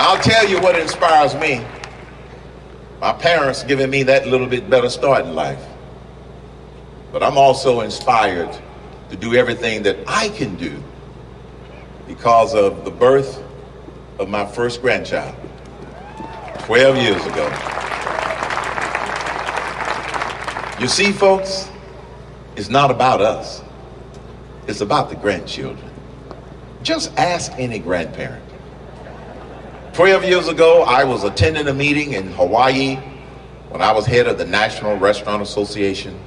I'll tell you what inspires me. My parents giving me that little bit better start in life. But I'm also inspired to do everything that I can do because of the birth of my first grandchild 12 years ago. You see, folks, it's not about us. It's about the grandchildren. Just ask any grandparent. 12 years ago, I was attending a meeting in Hawaii when I was head of the National Restaurant Association.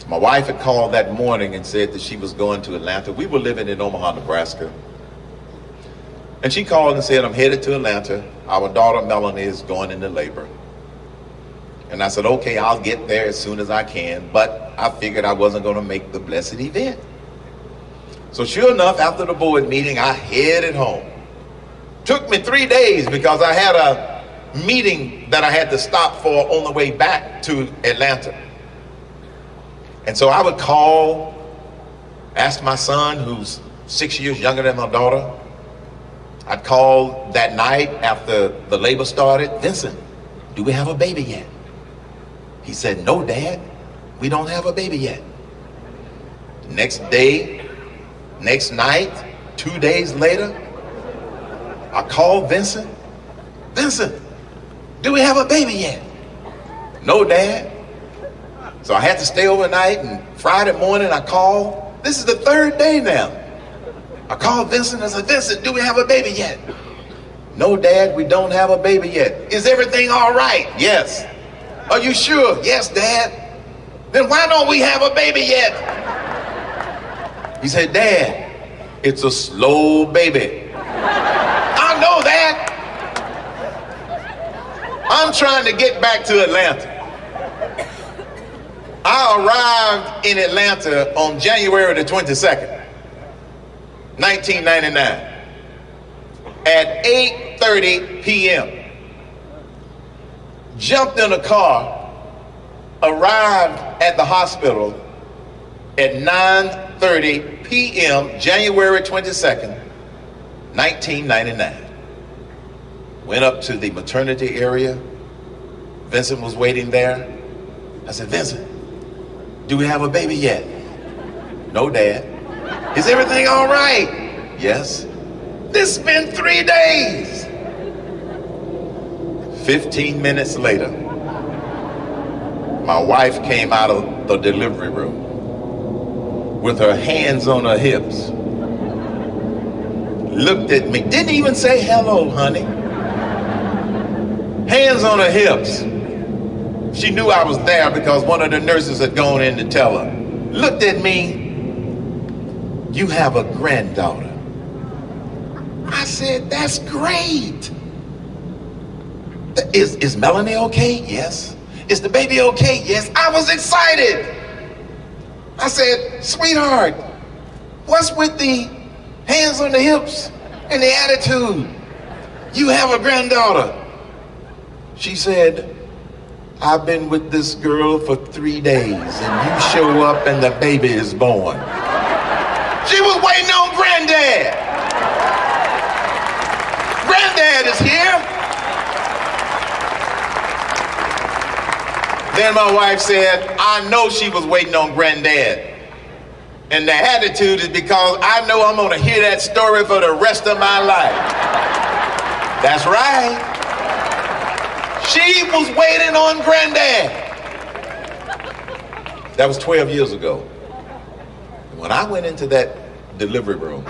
My wife had called that morning and said that she was going to Atlanta. We were living in Omaha, Nebraska. And she called and said, I'm headed to Atlanta. Our daughter, Melanie, is going into labor. And I said, okay, I'll get there as soon as I can. But I figured I wasn't going to make the blessed event. So sure enough, after the board meeting, I headed home. Took me 3 days because I had a meeting that I had to stop for on the way back to Atlanta. And so I would call, ask my son, who's 6 years younger than my daughter. I'd call that night after the labor started, Vincent, do we have a baby yet? He said, no, Dad, we don't have a baby yet. Next day, next night, 2 days later, I called Vincent. Vincent, do we have a baby yet? No, Dad. So I had to stay overnight, and Friday morning I called. This is the third day now. I called Vincent and I said, Vincent, do we have a baby yet? No, Dad, we don't have a baby yet. Is everything all right? Yes. Are you sure? Yes, Dad. Then why don't we have a baby yet? He said, Dad, it's a slow baby. I know that. I'm trying to get back to Atlanta. I arrived in Atlanta on January the 22nd, 1999, at 8:30 p.m. Jumped in a car, arrived at the hospital at 9:30 p.m., January 22nd, 1999. Went up to the maternity area. Vincent was waiting there. I said, Vincent, do we have a baby yet? No, Dad. Is everything all right? Yes. This has been 3 days. 15 minutes later, my wife came out of the delivery room with her hands on her hips, looked at me, didn't even say hello, honey. Hands on her hips. She knew I was there because one of the nurses had gone in to tell her. Looked at me, you have a granddaughter. I said, that's great. Is Melanie okay? Yes. Is the baby okay? Yes. I was excited. I said, sweetheart, what's with the hands on the hips and the attitude? You have a granddaughter. She said, I've been with this girl for 3 days and you show up and the baby is born. She was waiting on Granddad. Granddad is here. Then my wife said, I know she was waiting on Granddad. And the attitude is because I know I'm going to hear that story for the rest of my life. That's right. She was waiting on Granddad. That was 12 years ago. When I went into that delivery room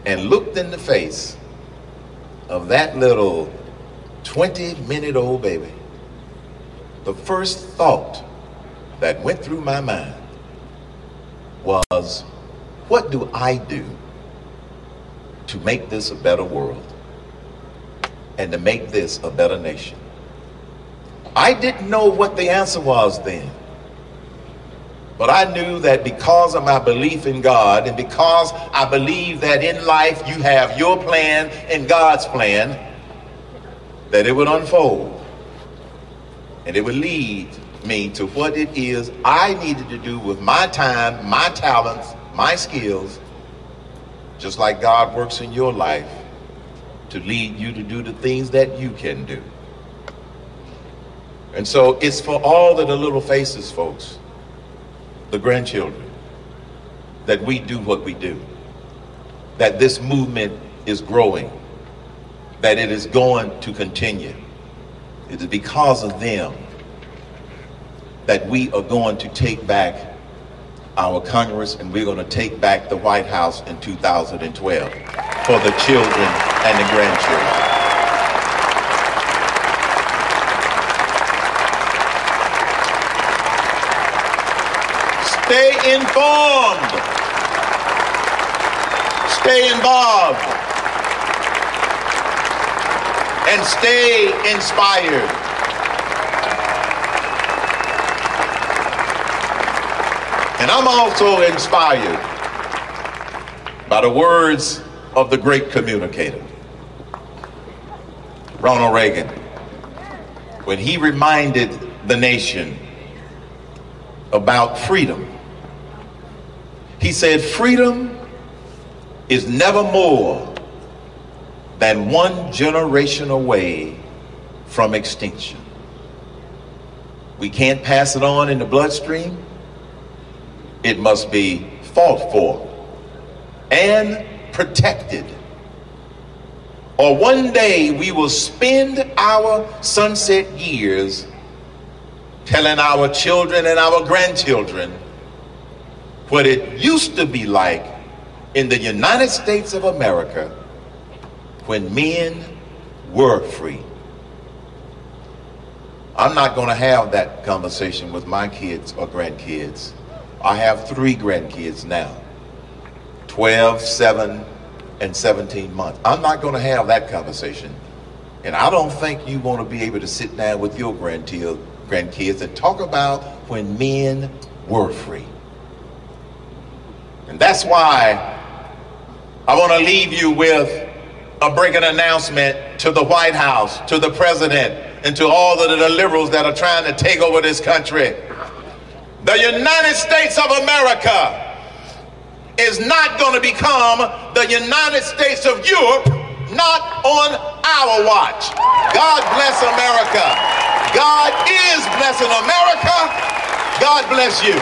and looked in the face of that little 20-minute-old baby, the first thought that went through my mind was, what do I do to make this a better world and to make this a better nation? I didn't know what the answer was then, but I knew that because of my belief in God and because I believe that in life you have your plan and God's plan, that it would unfold and it would lead me to what it is I needed to do with my time, my talents, my skills, just like God works in your life to lead you to do the things that you can do. And so it's for all of the little faces, folks, the grandchildren, that we do what we do, that this movement is growing, that it is going to continue. It is because of them that we are going to take back our Congress, and we're going to take back the White House in 2012 for the children and the grandchildren. Stay informed. Stay involved. And stay inspired. And I'm also inspired by the words of the great communicator, Ronald Reagan, when he reminded the nation about freedom. He said, freedom is never more than one generation away from extinction. We can't pass it on in the bloodstream. It must be fought for and protected. Or one day we will spend our sunset years telling our children and our grandchildren what it used to be like in the United States of America when men were free. I'm not going to have that conversation with my kids or grandkids. I have 3 grandkids now, 12, 7, and 17 months. I'm not going to have that conversation. And I don't think you want to be able to sit down with your grandkids and talk about when men were free. And that's why I want to leave you with a breaking announcement to the White House, to the president, and to all of the liberals that are trying to take over this country. The United States of America is not going to become the United States of Europe, not on our watch. God bless America. God is blessing America. God bless you.